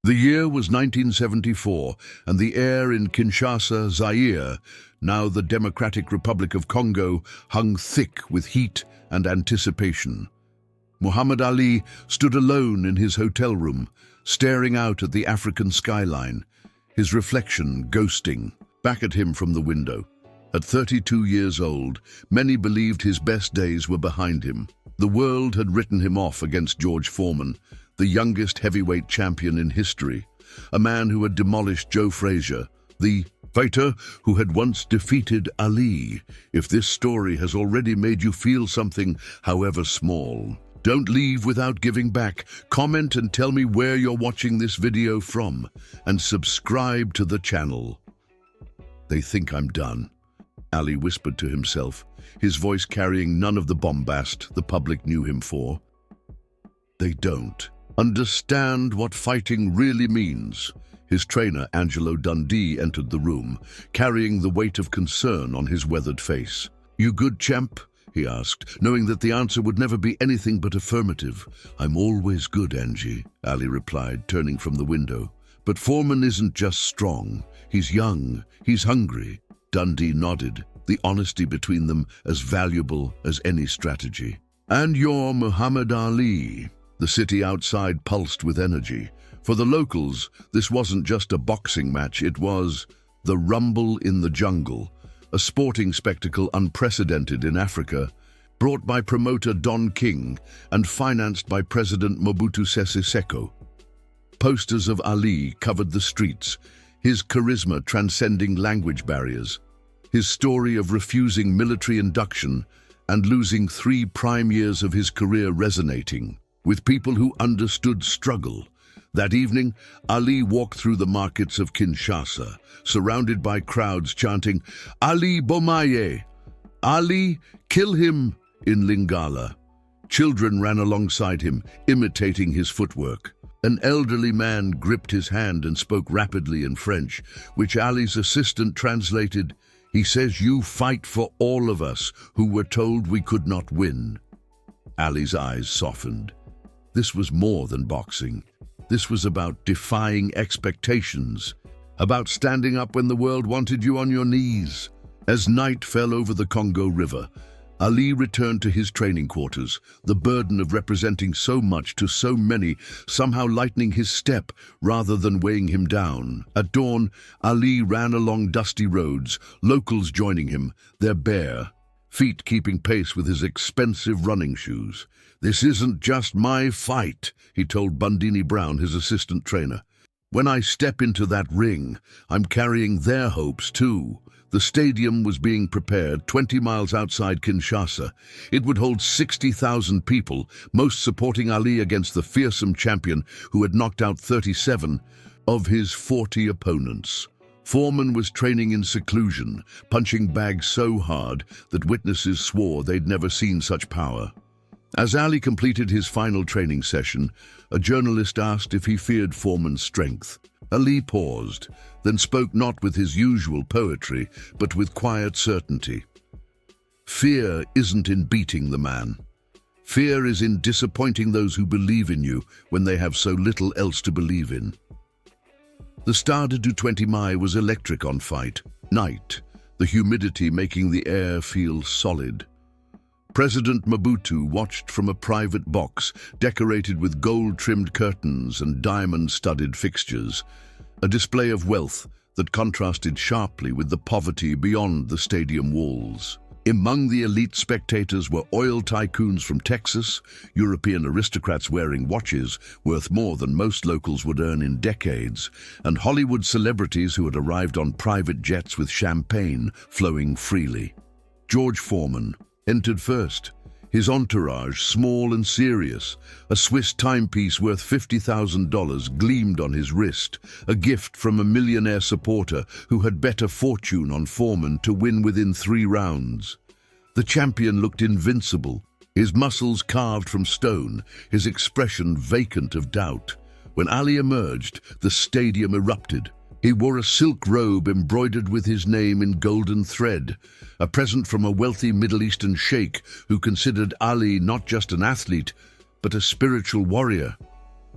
The year was 1974, and the air in Kinshasa, Zaire, now the Democratic Republic of Congo, hung thick with heat and anticipation. Muhammad Ali stood alone in his hotel room, staring out at the African skyline, his reflection ghosting back at him from the window. At 32 years old, many believed his best days were behind him. The world had written him off against George Foreman, the youngest heavyweight champion in history, a man who had demolished Joe Frazier, the fighter who had once defeated Ali. If this story has already made you feel something, however small, don't leave without giving back. Comment and tell me where you're watching this video from, and subscribe to the channel. They think I'm done, Ali whispered to himself, his voice carrying none of the bombast the public knew him for. They don't understand what fighting really means. His trainer, Angelo Dundee, entered the room, carrying the weight of concern on his weathered face. "You good, champ?" he asked, knowing that the answer would never be anything but affirmative. "I'm always good, Angie," Ali replied, turning from the window. "But Foreman isn't just strong. He's young. He's hungry." Dundee nodded, the honesty between them as valuable as any strategy. "And you're Muhammad Ali." The city outside pulsed with energy. For the locals, this wasn't just a boxing match, it was the Rumble in the Jungle, a sporting spectacle unprecedented in Africa, brought by promoter Don King and financed by President Mobutu Sese Seko. Posters of Ali covered the streets, his charisma transcending language barriers, his story of refusing military induction and losing 3 prime years of his career resonating with people who understood struggle. That evening, Ali walked through the markets of Kinshasa, surrounded by crowds chanting, "Ali Bomaye! Ali, kill him!" in Lingala. Children ran alongside him, imitating his footwork. An elderly man gripped his hand and spoke rapidly in French, which Ali's assistant translated. "He says you fight for all of us who were told we could not win." Ali's eyes softened. This was more than boxing. This was about defying expectations, about standing up when the world wanted you on your knees. As night fell over the Congo River, Ali returned to his training quarters, the burden of representing so much to so many somehow lightening his step rather than weighing him down. At dawn, Ali ran along dusty roads, locals joining him, their bare feet keeping pace with his expensive running shoes. "This isn't just my fight," he told Bundini Brown, his assistant trainer. "When I step into that ring, I'm carrying their hopes too." The stadium was being prepared 20 miles outside Kinshasa. It would hold 60,000 people, most supporting Ali against the fearsome champion who had knocked out 37 of his 40 opponents. Foreman was training in seclusion, punching bags so hard that witnesses swore they'd never seen such power. As Ali completed his final training session, a journalist asked if he feared Foreman's strength. Ali paused, then spoke not with his usual poetry, but with quiet certainty. "Fear isn't in beating the man. Fear is in disappointing those who believe in you when they have so little else to believe in." The Stade du 20 Mai was electric on fight night, the humidity making the air feel solid. President Mobutu watched from a private box decorated with gold-trimmed curtains and diamond-studded fixtures, a display of wealth that contrasted sharply with the poverty beyond the stadium walls. Among the elite spectators were oil tycoons from Texas, European aristocrats wearing watches worth more than most locals would earn in decades, and Hollywood celebrities who had arrived on private jets with champagne flowing freely. George Foreman entered first, his entourage small and serious. A Swiss timepiece worth $50,000 gleamed on his wrist, a gift from a millionaire supporter who had bet a fortune on Foreman to win within 3 rounds. The champion looked invincible, his muscles carved from stone, his expression vacant of doubt. When Ali emerged, the stadium erupted. He wore a silk robe embroidered with his name in golden thread, a present from a wealthy Middle Eastern sheikh who considered Ali not just an athlete, but a spiritual warrior.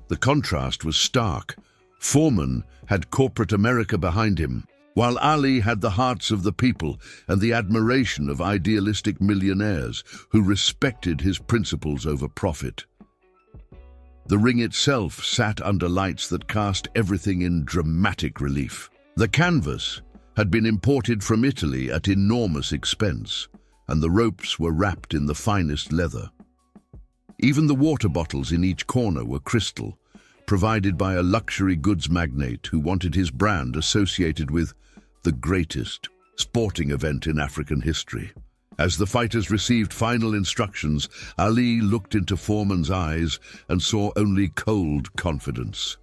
The contrast was stark. Foreman had corporate America behind him, while Ali had the hearts of the people and the admiration of idealistic millionaires who respected his principles over profit. The ring itself sat under lights that cast everything in dramatic relief. The canvas had been imported from Italy at enormous expense, and the ropes were wrapped in the finest leather. Even the water bottles in each corner were crystal, provided by a luxury goods magnate who wanted his brand associated with the greatest sporting event in African history. As the fighters received final instructions, Ali looked into Foreman's eyes and saw only cold confidence.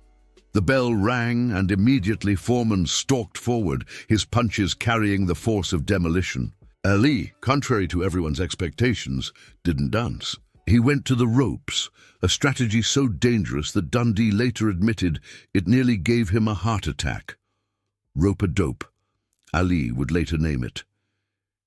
The bell rang, and immediately Foreman stalked forward, his punches carrying the force of demolition. Ali, contrary to everyone's expectations, didn't dance. He went to the ropes, a strategy so dangerous that Dundee later admitted it nearly gave him a heart attack. Rope-a-dope, Ali would later name it.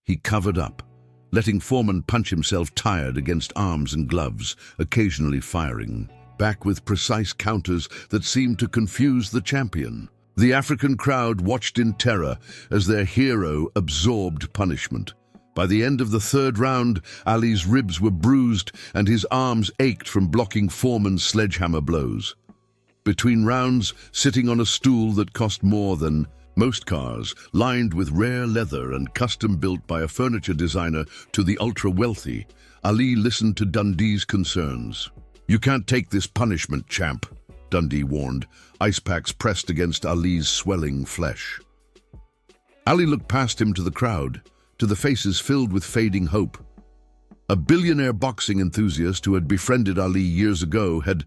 He covered up, letting Foreman punch himself tired against arms and gloves, occasionally firing back with precise counters that seemed to confuse the champion. The African crowd watched in terror as their hero absorbed punishment. By the end of the third round, Ali's ribs were bruised and his arms ached from blocking Foreman's sledgehammer blows. Between rounds, sitting on a stool that cost more than most cars, lined with rare leather and custom-built by a furniture designer to the ultra-wealthy, Ali listened to Dundee's concerns. "You can't take this punishment, champ," Dundee warned, ice packs pressed against Ali's swelling flesh. Ali looked past him to the crowd, to the faces filled with fading hope. A billionaire boxing enthusiast who had befriended Ali years ago had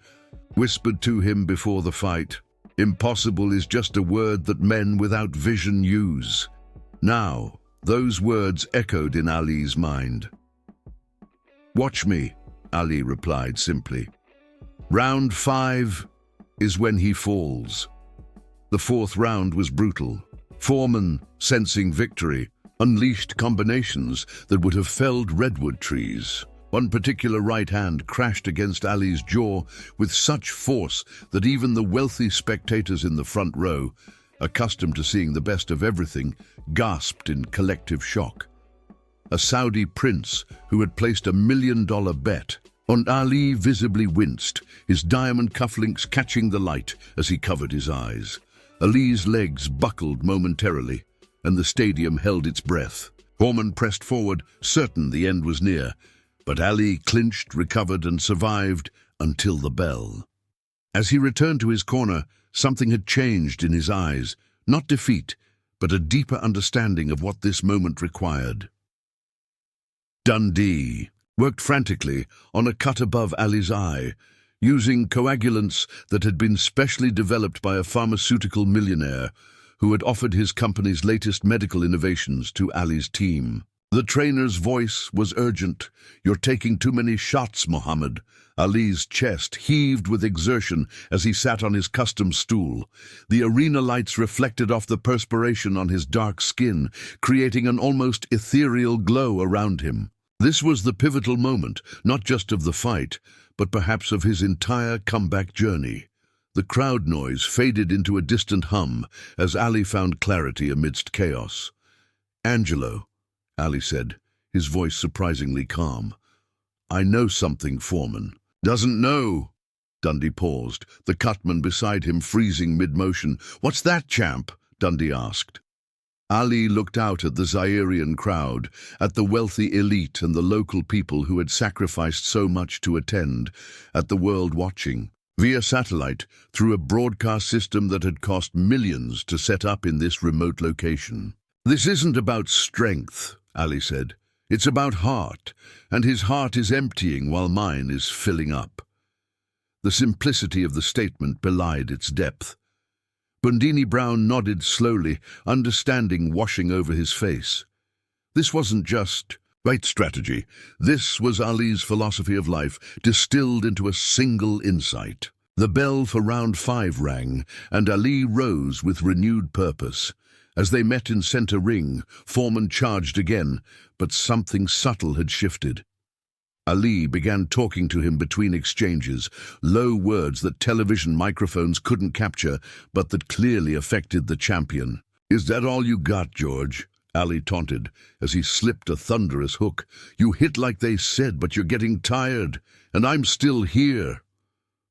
whispered to him before the fight, "Impossible is just a word that men without vision use." Now, those words echoed in Ali's mind. "Watch me," Ali replied simply. "Round 5 is when he falls." The fourth round was brutal. Foreman, sensing victory, unleashed combinations that would have felled redwood trees. One particular right hand crashed against Ali's jaw with such force that even the wealthy spectators in the front row, accustomed to seeing the best of everything, gasped in collective shock. A Saudi prince who had placed $1 million bet on Ali visibly winced, his diamond cufflinks catching the light as he covered his eyes. Ali's legs buckled momentarily, and the stadium held its breath. Foreman pressed forward, certain the end was near, but Ali clinched, recovered, and survived until the bell. As he returned to his corner, something had changed in his eyes, not defeat, but a deeper understanding of what this moment required. Dundee worked frantically on a cut above Ali's eye, using coagulants that had been specially developed by a pharmaceutical millionaire who had offered his company's latest medical innovations to Ali's team. The trainer's voice was urgent. "You're taking too many shots, Mohammed." Ali's chest heaved with exertion as he sat on his custom stool. The arena lights reflected off the perspiration on his dark skin, creating an almost ethereal glow around him. This was the pivotal moment, not just of the fight, but perhaps of his entire comeback journey. The crowd noise faded into a distant hum as Ali found clarity amidst chaos. "Angelo," Ali said, his voice surprisingly calm. "I know something, Foreman." "Doesn't know." Dundee paused, the cutman beside him freezing mid-motion. "What's that, champ?" Dundee asked. Ali looked out at the Zairian crowd, at the wealthy elite and the local people who had sacrificed so much to attend, at the world watching via satellite, through a broadcast system that had cost millions to set up in this remote location. "This isn't about strength," Ali said. "It's about heart, and his heart is emptying while mine is filling up." The simplicity of the statement belied its depth. Bundini Brown nodded slowly, understanding washing over his face. This wasn't just right strategy. This was Ali's philosophy of life, distilled into a single insight. The bell for round 5 rang, and Ali rose with renewed purpose. As they met in center ring, Foreman charged again, but something subtle had shifted. Ali began talking to him between exchanges, low words that television microphones couldn't capture, but that clearly affected the champion. "Is that all you got, George?" Ali taunted, as he slipped a thunderous hook. "You hit like they said, but you're getting tired, and I'm still here."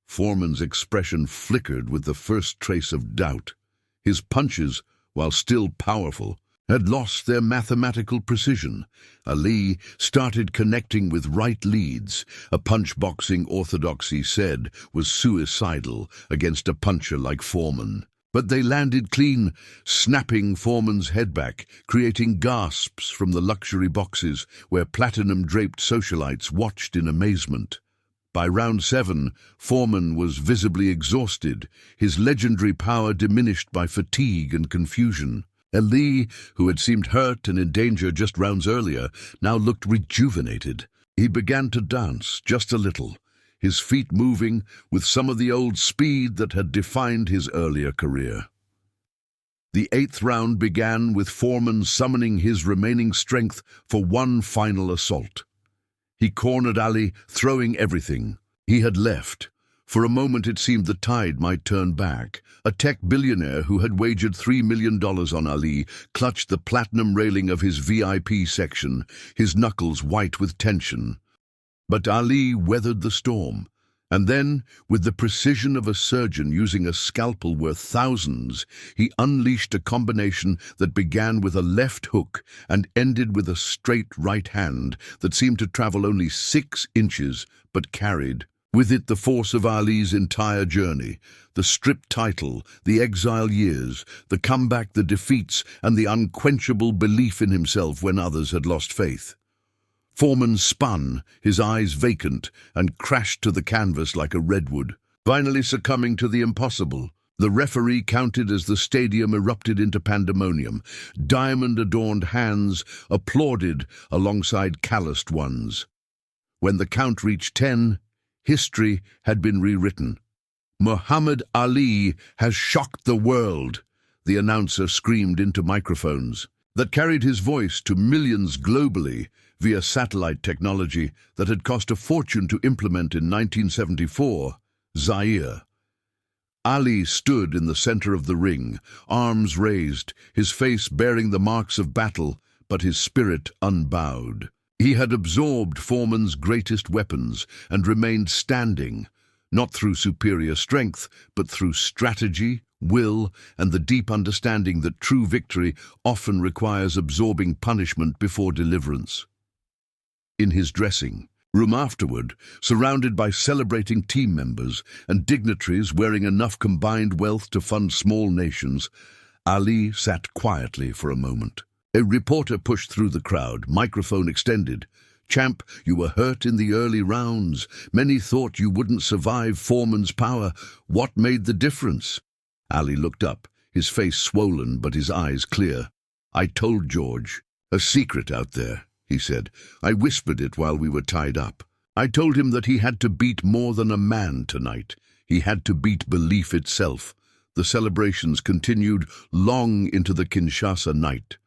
Foreman's expression flickered with the first trace of doubt. His punches, while still powerful, had lost their mathematical precision. Ali started connecting with right leads, a punch-boxing orthodoxy said was suicidal against a puncher like Foreman. But they landed clean, snapping Foreman's head back, creating gasps from the luxury boxes where platinum-draped socialites watched in amazement. By round 7, Foreman was visibly exhausted, his legendary power diminished by fatigue and confusion. Ali, who had seemed hurt and in danger just rounds earlier, now looked rejuvenated. He began to dance, just a little, his feet moving with some of the old speed that had defined his earlier career. The 8th round began with Foreman summoning his remaining strength for one final assault. He cornered Ali, throwing everything. He had left. For a moment it seemed the tide might turn back. A tech billionaire who had wagered $3 million on Ali clutched the platinum railing of his VIP section, his knuckles white with tension. But Ali weathered the storm, and then, with the precision of a surgeon using a scalpel worth thousands, he unleashed a combination that began with a left hook and ended with a straight right hand that seemed to travel only 6 inches, but carried with it the force of Ali's entire journey, the stripped title, the exile years, the comeback, the defeats, and the unquenchable belief in himself when others had lost faith. Foreman spun, his eyes vacant, and crashed to the canvas like a redwood, finally succumbing to the impossible. The referee counted as the stadium erupted into pandemonium. Diamond-adorned hands applauded alongside calloused ones. When the count reached 10, history had been rewritten. "Muhammad Ali has shocked the world," the announcer screamed into microphones that carried his voice to millions globally via satellite technology that had cost a fortune to implement in 1974, Zaire. Ali stood in the center of the ring, arms raised, his face bearing the marks of battle, but his spirit unbowed. He had absorbed Foreman's greatest weapons and remained standing, not through superior strength, but through strategy, will, and the deep understanding that true victory often requires absorbing punishment before deliverance. In his dressing room afterward, surrounded by celebrating team members and dignitaries wearing enough combined wealth to fund small nations, Ali sat quietly for a moment. A reporter pushed through the crowd, microphone extended. "Champ, you were hurt in the early rounds. Many thought you wouldn't survive Foreman's power. What made the difference?" Ali looked up, his face swollen but his eyes clear. "I told George. A secret out there," he said. "I whispered it while we were tied up. I told him that he had to beat more than a man tonight. He had to beat belief itself." The celebrations continued long into the Kinshasa night.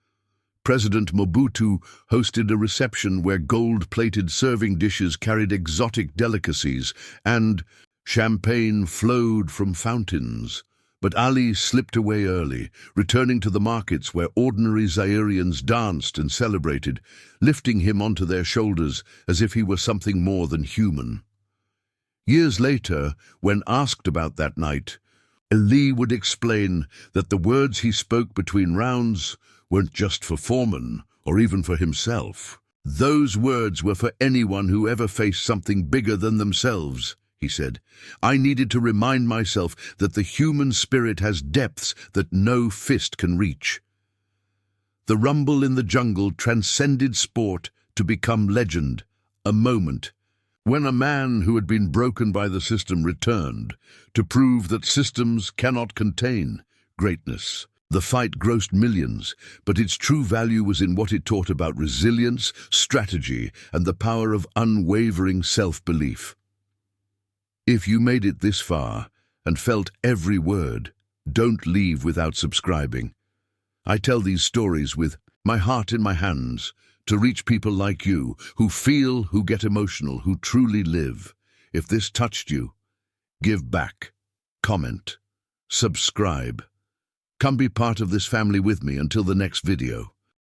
President Mobutu hosted a reception where gold-plated serving dishes carried exotic delicacies and champagne flowed from fountains. But Ali slipped away early, returning to the markets where ordinary Zairians danced and celebrated, lifting him onto their shoulders as if he were something more than human. Years later, when asked about that night, Ali would explain that the words he spoke between rounds weren't just for Foreman or even for himself. Those words were for anyone who ever faced something bigger than themselves, he said. "I needed to remind myself that the human spirit has depths that no fist can reach." The rumble in the jungle transcended sport to become legend, a moment when a man who had been broken by the system returned to prove that systems cannot contain greatness. The fight grossed millions, but its true value was in what it taught about resilience, strategy, and the power of unwavering self-belief. If you made it this far and felt every word, don't leave without subscribing. I tell these stories with my heart in my hands, to reach people like you, who feel, who get emotional, who truly live. If this touched you, give back, comment, subscribe. Come be part of this family with me until the next video.